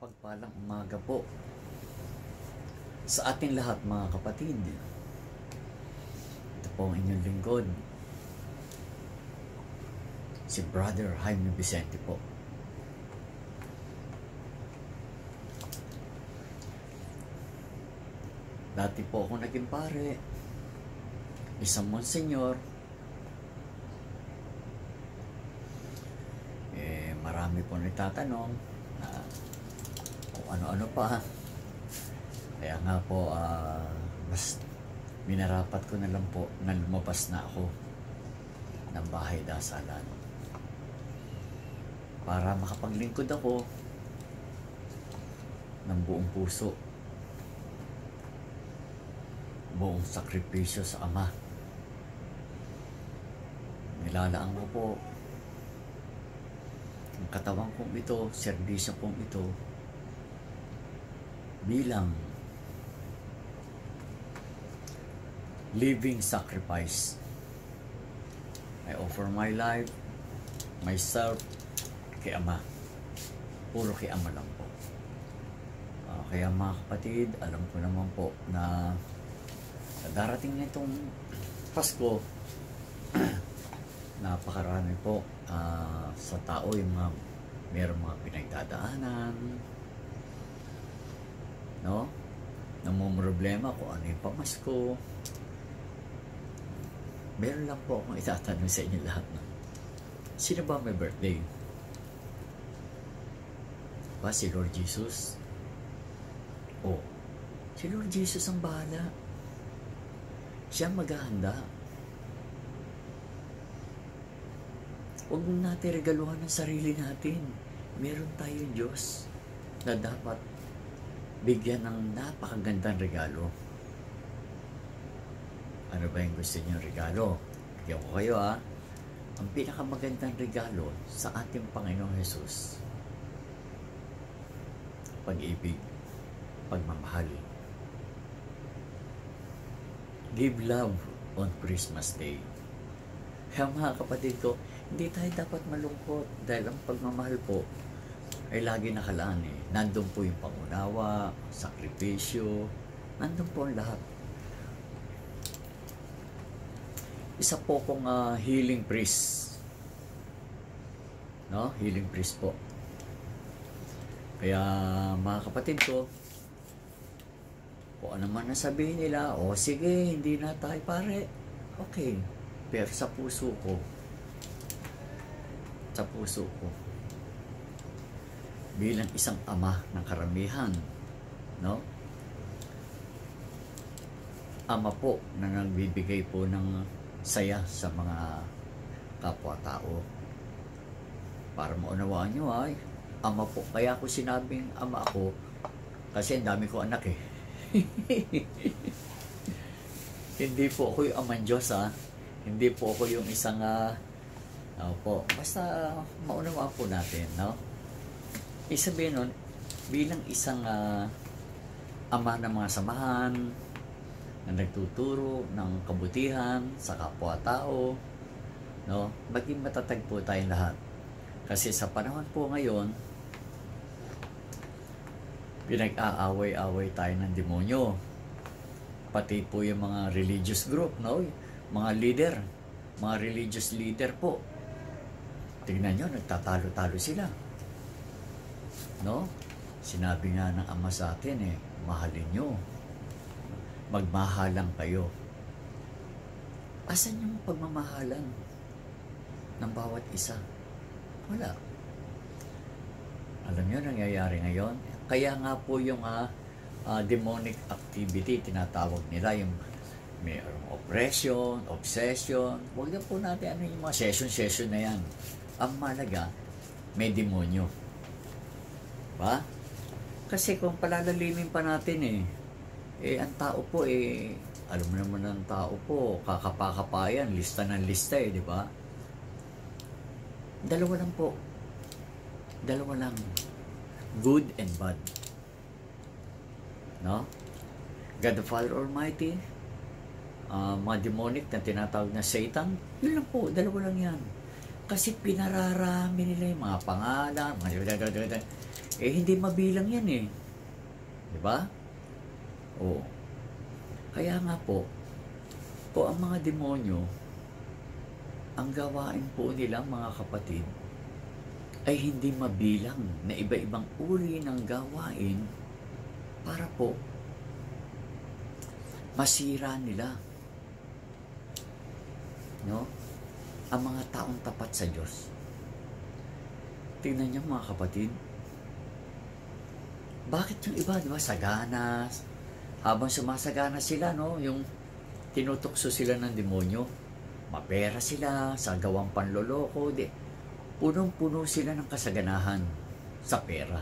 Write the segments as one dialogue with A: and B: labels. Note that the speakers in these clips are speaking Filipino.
A: Mapagpalang umaga po sa ating lahat mga kapatid. Ito po ang inyong lingkod, si Brother Jaime Vicente po. Dati po ako naging pare, isang monsenyor. Marami po nagtatanong kung ano-ano pa. Kaya nga po, mas minarapat ko na lang po na lumabas na ako ng bahay dasalan para makapaglingkod ako ng buong puso, buong sakripisyo sa Ama. Nilalaan ko po ang katawan kong ito, serbisyo kong ito bilang living sacrifice. I offer my life, myself, kay Ama. Puro kay Ama lang po. Kaya mga kapatid, alam ko naman po na darating na itong Pasko. Napakarami po sa tao yung mayroong mga pinagdadaanan, no? Namumroblema kung ano yung pamasko. Meron lang po akong itatanong sa inyo lahat, no? Sino ba may birthday? Ba si Lord Jesus? Oh, si Lord Jesus ang bahala. Siya maghahanda. Huwag natin regaluhan ng sarili natin. Meron tayong Diyos na dapat bigyan ng napakagandang regalo. Ano ba yung gusto niyong regalo? Bigyan ko kayo Ang pinakamagandang regalo sa ating Panginoong Jesus, pag-ibig, pagmamahal. Give love on Christmas Day. Kaya mga kapatid ko, hindi tayo dapat malungkot dahil ang pagmamahal po ay lagi nakalaan Nandun po yung pangunawa, sakripisyo, nandun po ang lahat. Isa po kong healing priest. No? Healing priest po. Kaya mga kapatid ko, kung ano man nasabihin nila, sige, hindi na tayo pare. Okay. Pero sa puso ko, bilang isang ama ng karamihan, no? Ama po na nagbibigay po ng saya sa mga kapwa-tao. Para maunawaan nyo ama po. Kaya ako sinabing ama ako kasi ang dami ko anak Hindi po ako yung amang Diyos Hindi po ako yung isang basta maunawaan po natin, no? Isabihin nun, bilang isang ama ng mga samahan na nagtuturo ng kabutihan sa kapwa-tao, no? Maging matatag po tayong lahat. Kasi sa panahon po ngayon, pinag-aaway-away tayo ng demonyo. Pati po yung mga religious group, no? Mga leader, mga religious leader po. Tingnan nyo, nagtatalo-talo sila. No? Sinabi nga ng Ama sa atin mahalin nyo. Magmahalang kayo. Asan yung pagmamahalan ng bawat isa? Wala. Alam nyo, nangyayari ngayon. Kaya nga po yung demonic activity, tinatawag nila yung mayroong oppression, obsession. Huwag na po natin yung mga session na yan. Ang malaga, may demonyo. Ba? Kasi kung palalalimin pa natin ang tao po alam mo naman ang tao po, kakapakapayan, lista ng lista di ba? Dalawa lang po. Dalawa lang. Good and bad. No? God the Father Almighty, mga demonic na tinatawag na Satan, yun lang po, dalawa lang yan. Kasi pinararami nila yung mga pangalan, Eh, hindi mabilang yan eh. Di ba? Oo. Kaya nga po ang mga demonyo, ang gawain po nila mga kapatid, ay hindi mabilang na iba-ibang uri ng gawain para po masira nila, no, ang mga taong tapat sa Diyos. Tingnan niyo mga kapatid, bakit yung iba, di ba, sagana, habang sumasagana sila, no, yung tinutukso sila ng demonyo, mapera sila sa gawang panloloko, punong-puno sila ng kasaganahan sa pera.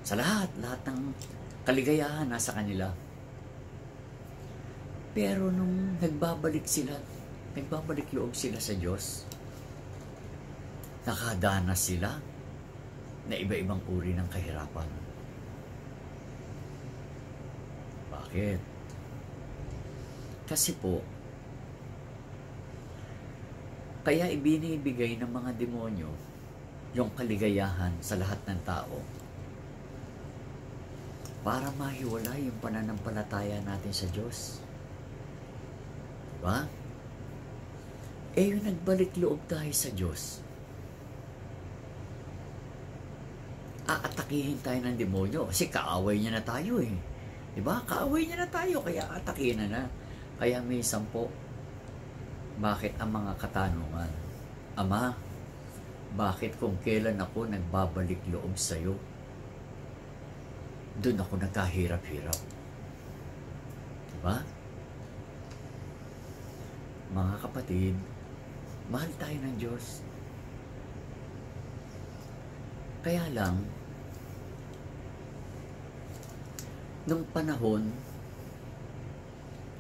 A: Sa lahat ng kaligayahan nasa kanila. Pero nung nagbabalik loob sila sa Diyos, nakadanas sila na iba-ibang uri ng kahirapan. Bakit? Kasi po, kaya ibinibigay ng mga demonyo yung kaligayahan sa lahat ng tao para mahiwalay yung pananampalataya natin sa Diyos. Diba? Eh, yung nagbalik loob tayo sa Diyos, aatakihin tayo ng demonyo kasi kaaway niya na tayo eh. Diba? Kaaway niya na tayo, kaya atakihin na. Kaya minsan po, bakit ang mga katanungan? Ama, bakit kung kailan ako nagbabalik loob sa'yo, doon ako nagkahirap-hirap? Diba? Mga kapatid, mahal tayo ng Diyos. Kaya lang, nung panahon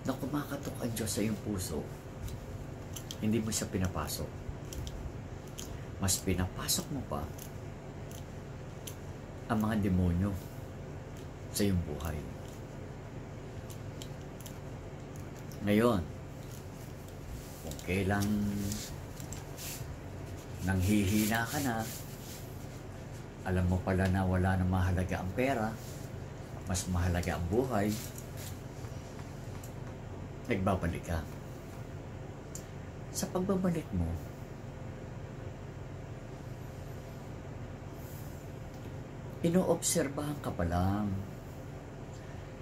A: na kumakatok ang Diyos sa iyong puso, hindi mo siya pinapasok. Mas pinapasok mo pa ang mga demonyo sa iyong buhay. Ngayon, kung kailang nanghihina ka na, alam mo pala na wala na mahalaga ang pera, mas mahalaga ang buhay, nagbabalik ka. Sa pagbabalik mo, inoobserbahan ka pa lang.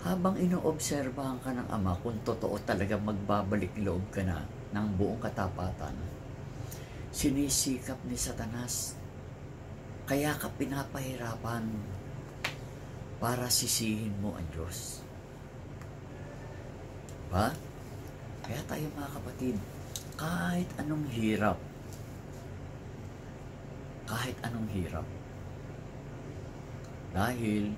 A: Habang inoobserbahan ka ng Ama kung totoo talaga magbabalik loob ka na ng buong katapatan, sinisikap ni Satanas, kaya ka pinapahirapan para sisihin mo ang Diyos. Diba? Kaya tayo mga kapatid, kahit anong hirap, dahil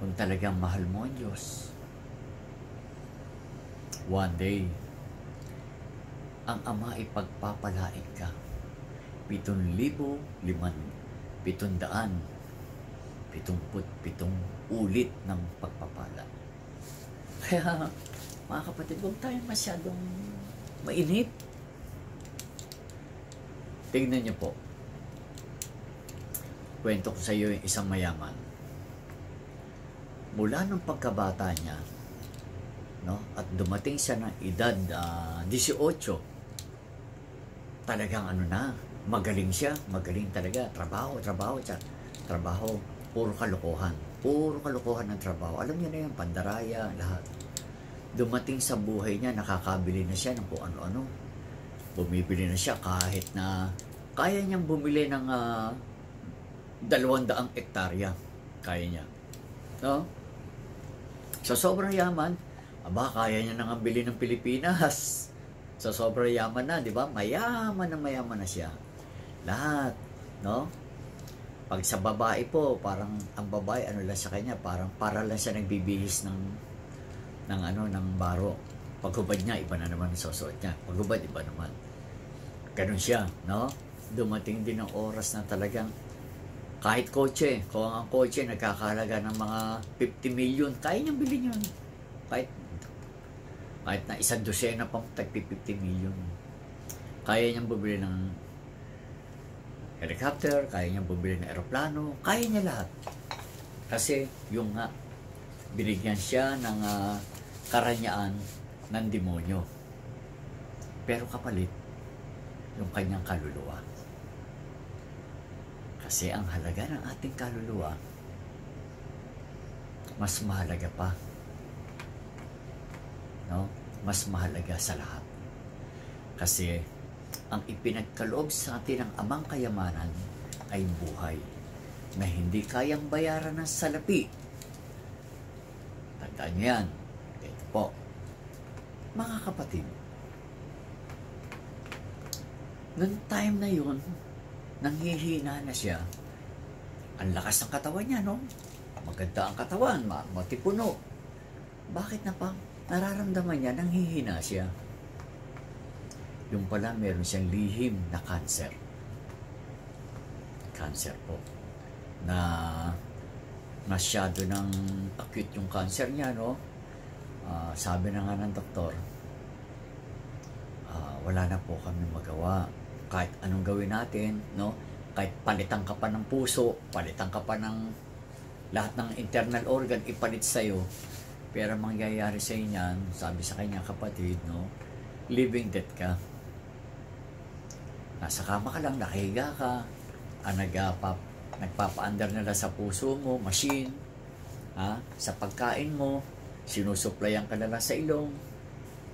A: kung talagang mahal mo ang Diyos, one day, ang Ama ipagpapalain ka 7,777 ulit ng pagpapala. Kaya, mga kapatid, huwag tayo masyadong mainip. Tingnan niyo po. Kwento ko sa iyo yung isang mayaman. Mula nung pagkabata niya, no, at dumating siya ng edad 18, talagang magaling siya, magaling talaga, trabaho, puro kalokohan ng trabaho. Alam niyo na yung pandaraya, lahat. Dumating sa buhay niya, nakakabili na siya ng kung ano-ano. Bumibili na siya kahit na kaya niyang bumili ng 200 hektarya. Kaya niya. No? Sa sobrang yaman, kaya niya nang bili ng Pilipinas. Sa sobrang yaman na, di ba? Mayaman na siya. Lahat, no? Pag sa babae po, parang ang babae, lang sa kanya, para lang siya nagbibihis ng baro. Paghubad niya, iba na naman ang susuot niya. Paghubad, iba naman. Ganun siya, no? Dumating din ang oras na talagang kahit kotse, kung ang kotse nagkakahalaga ng mga 50 million, kaya niyang bilhin yun. Kahit na isang dosena pang tag 50 million. Kaya niyang bumili ng helicopter, kaya niya bumili ng eroplano, kaya niya lahat. Kasi yung nga, binigyan siya ng karanyaan ng demonyo. Pero kapalit, yung kanyang kaluluwa. Kasi ang halaga ng ating kaluluwa, mas mahalaga pa. No? Mas mahalaga sa lahat. Kasi ang ipinagkaloob sa atin ng amang kayamanan ay buhay na hindi kayang bayaran ng salapi. Tandaan niyo yan. Ito po. Mga kapatid, noong time na yun, nanghihina na siya. Ang lakas ng katawan niya, no? Maganda ang katawan, matipuno. Bakit na pang nararamdaman niya, nanghihina siya? Yung pala, meron siyang lihim na cancer. Cancer po. Na masyado ng acute yung cancer niya, no? Sabi na nga ng doktor, wala na po kami magawa. Kahit anong gawin natin, no? Kahit palitan ka pa ng puso, palitan ka pa ng lahat ng internal organ, ipalit sa'yo. Pero mangyayari sa inyan, sabi sa kanya kapatid, no? Living death ka. Nasa kama ka lang, nakahiga ka, nagpapaandar nila sa puso mo, machine, sa pagkain mo, sinusuplayan ka na lang sa ilong,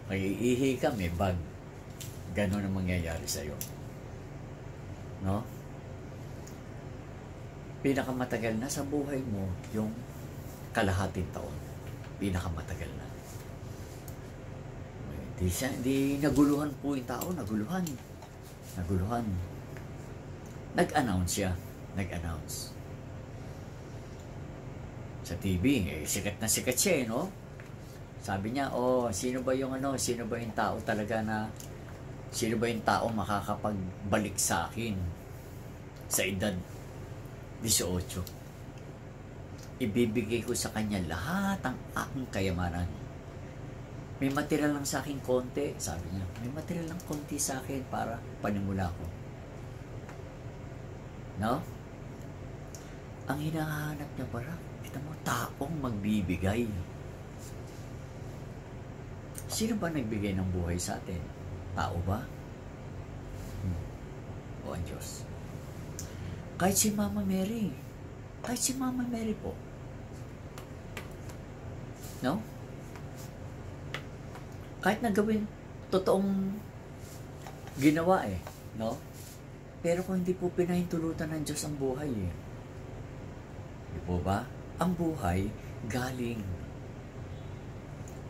A: may ihi ka, may bag. Ganon ang mangyayari sa'yo. No? Pinakamatagal na sa buhay mo, yung kalahating taon. Pinakamatagal na. Di naguluhan po yung tao, naguluhan. Nag-announce siya. Nag-announce. Sa TV, sikat na sikat siya, no? Sabi niya, sino ba yung tao talaga na, sino ba yung tao makakapagbalik sa akin sa edad 18? Ibibigay ko sa kanya lahat ang aking kayamanan. May material lang sa akin konti, sabi niya. May material lang konti sa akin para panimula ko. No? Ang hinahanap niya para, kita mo, taong magbibigay. Sino ba nagbigay ng buhay sa atin? Tao ba? O ang Diyos? Kahit si Mama Mary. Kahit si Mama Mary po. No? Kahit na gawin, totoong ginawa no? Pero kung hindi po pinahintulutan ng Diyos ang buhay Di po ba? Ang buhay galing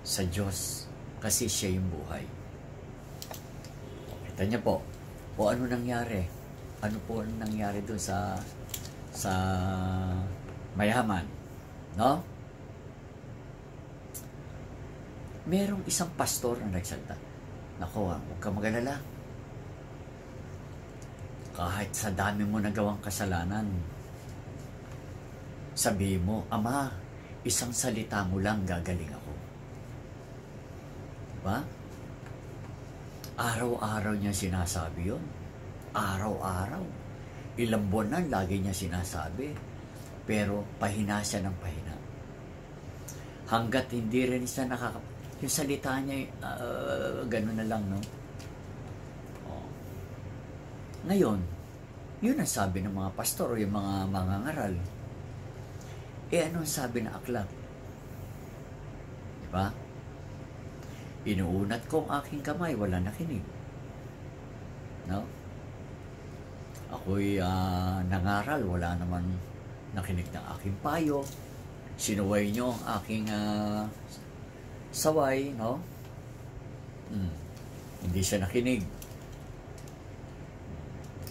A: sa Diyos kasi siya yung buhay. Kita niya po, ano nangyari? Ano po ang nangyari doon sa mayaman? No? Merong isang pastor na nagsalita. Nako, huwag ka mag-alala. Kahit sa dami mo nagawang kasalanan, sabihin mo, Ama, isang salita mo lang gagaling ako. Diba? Araw-araw niya sinasabi yun. Araw-araw. Ilang buwan na, lagi niya sinasabi. Pero pahina siya ng pahina. Hanggat hindi rin siya yung salita niya, gano'n na lang, no? Ngayon, yun ang sabi ng mga pastor o yung mga mangangaral. Ano ang sabi ng aklat? Diba? Inuunat ko ang aking kamay, wala nakinig. No? Ako'y nangaral, wala naman nakinig ng aking payo. Sinuway nyo ang aking saway, no? Hindi siya nakinig.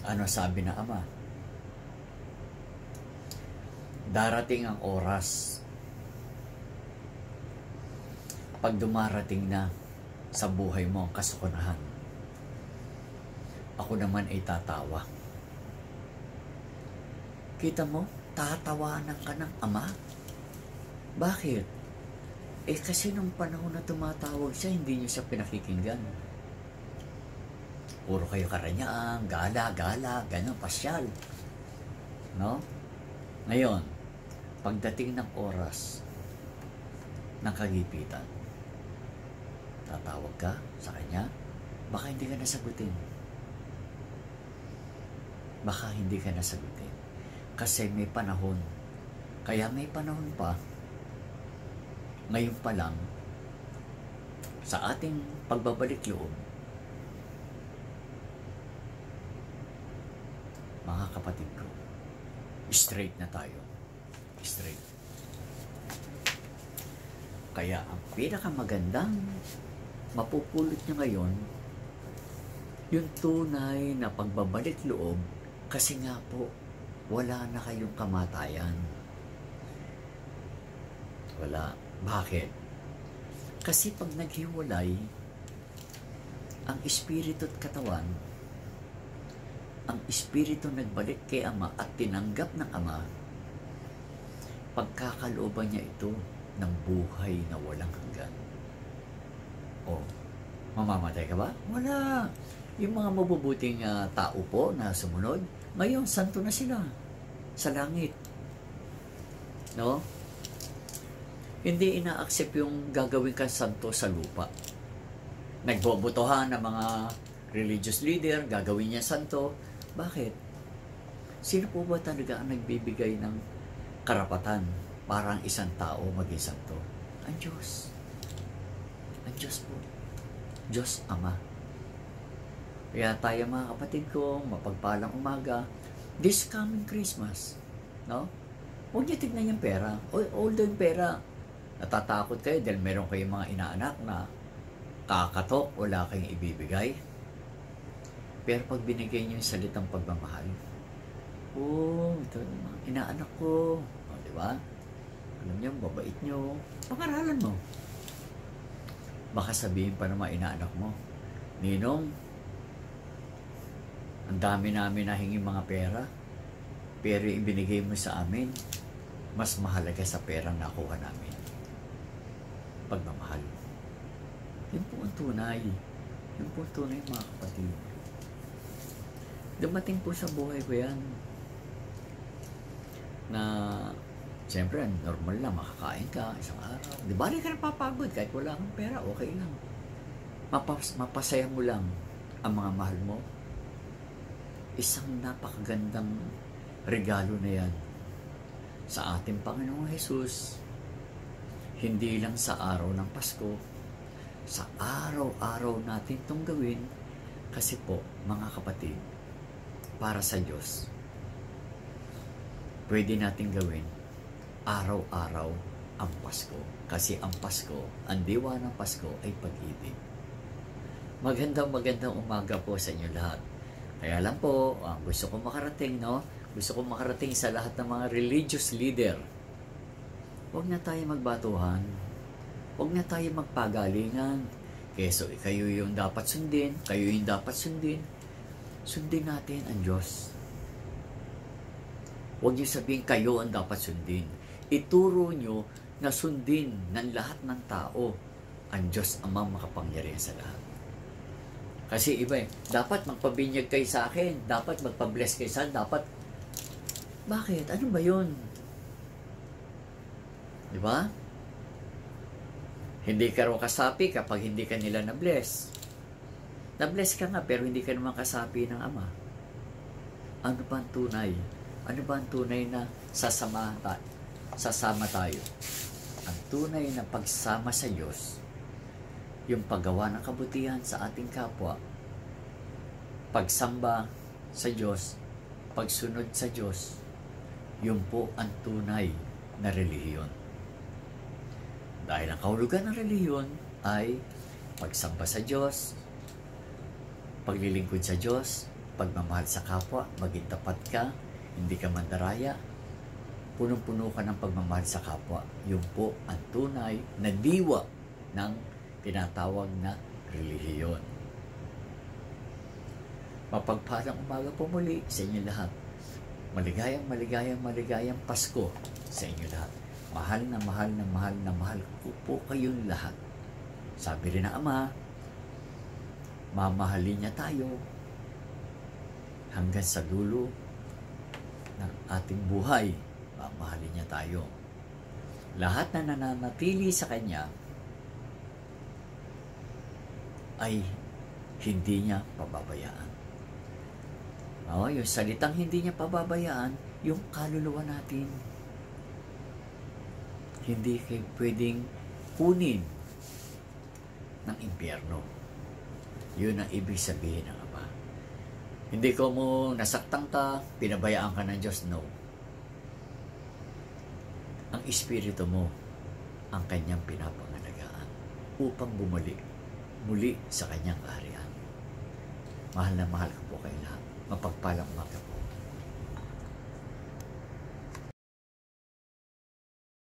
A: Ano sabi na Ama? Darating ang oras. Pag dumarating na sa buhay mo ang kasukunahan, ako naman ay tatawa. Kita mo, tatawanan ka ng Ama? Bakit? Kasi nung panahon na tumatawag siya, hindi niyo siya pinakikinggan. Puro kayo karanyaan, gala, gano'n, pasyal. No? Ngayon, pagdating ng oras ng kagipitan, tatawag ka sa kanya, baka hindi ka nasagutin. Baka hindi ka nasagutin. Kasi may panahon. Kaya may panahon pa, ngayon pa lang, sa ating pagbabalik loob, mga kapatid ko, straight na tayo. Straight. Kaya ang pinakamagandang mapupulot nyo ngayon, yung tunay na pagbabalik loob, kasi nga po, wala na kayong kamatayan. Wala. Bakit? Kasi pag naghiwalay, ang espiritu at katawan, ang espiritu nagbalik kay Ama at tinanggap ng Ama, pagkakalooban niya ito ng buhay na walang hanggan. O, mamamatay ka ba? Wala. Yung mga mabubuting tao po na sumunod, ngayon, santo na sila sa langit. No? Hindi ina-accept yung gagawin kang santo sa lupa. Nagbobotohan ng mga religious leader, gagawin niya santo. Bakit? Sino po ba talaga ang nagbibigay ng karapatan para ang isang tao maging santo? Ang Diyos. Ang Diyos po. Diyos Ama. Kaya tayo mga kapatid ko, mapagpalang umaga, this coming Christmas, no? Huwag niyo tignan yung pera. Although yung pera, natatakot kayo dahil meron kayong mga inaanak na kakatok, wala kayong ibibigay. Pero pag binigay niyo yung salitang pagmamahal, ito mga inaanak ko, di ba? Alam niyo, babait niyo, pag-aralan mo. Baka sabihin pa ng mga inaanak mo, Ninong, ang dami namin nahinging mga pera, pero ibinigay mo sa amin, mas mahalaga sa perang nakuha namin. Pagmamahal. Yun po ang tunay. Yun po ang tunay, mga kapatid. Dumating po sa buhay ko yan na siyempre, normal lang, makakain ka isang araw. Di ba rin ka napapagod kahit wala kang pera, okay lang. Mapasaya mo lang ang mga mahal mo. Isang napakagandang regalo na yan sa ating Panginoong Jesus. Hindi lang sa araw ng Pasko, sa araw-araw natin itong gawin. Kasi po, mga kapatid, para sa Diyos, pwede natin gawin araw-araw ang Pasko. Kasi ang Pasko, ang diwa ng Pasko ay pag-ibig. Magandang umaga po sa inyo lahat. Kaya lang po, gusto ko makarating, no? Gusto ko makarating sa lahat ng mga religious leader. Huwag na tayo magbatuhan. Huwag na tayo magpagalingan. Keso kayo yung dapat sundin, kayo yung dapat sundin. Sundin natin ang Diyos. Huwag niyo sabihin kayo ang dapat sundin. Ituro niyo na sundin ng lahat ng tao ang Diyos Amang makapangyarihan sa lahat. Kasi iba dapat magpabinyag kayo sa akin, dapat magpa-bless kayo sa akin, dapat. Bakit? Ano ba yun? Di ba? Hindi ka raw kasapi kapag hindi ka nila na-bless. Na-bless ka nga pero hindi ka naman kasapi ng Ama. Ano ba ang tunay? Ano ba ang tunay na sasama tayo? Ang tunay na pagsama sa Diyos, yung paggawa ng kabutihan sa ating kapwa, pagsamba sa Diyos, pagsunod sa Diyos, yun po ang tunay na relihiyon. Dahil ang kahulugan ng relihiyon ay pagsamba sa Diyos, paglilingkod sa Diyos, pagmamahal sa kapwa, maging tapat ka, hindi ka mandaraya, punong-puno ka ng pagmamahal sa kapwa. Yun po ang tunay na diwa ng tinatawag na relihiyon. Mapagpalang umaga po muli sa inyo lahat. Maligayang Pasko sa inyo lahat. Mahal ko po kayong lahat. Sabi rin ng Ama, mamahalin niya tayo hanggang sa dulo ng ating buhay, mamahalin niya tayo. Lahat na nananatili sa Kanya ay hindi niya pababayaan. Yung salitang hindi niya pababayaan, yung kaluluwa natin. Hindi kayo pwedeng kunin ng impyerno. Yun ang ibig sabihin ng Ama. Hindi ko mo nasaktan ka, pinabayaan ka ng Diyos. No. Ang Espiritu mo ang Kanyang pinapangalagaan upang bumalik muli sa Kanyang kaharian. Mahal na mahal ko po kayo lahat. Mapagpalang umaga po.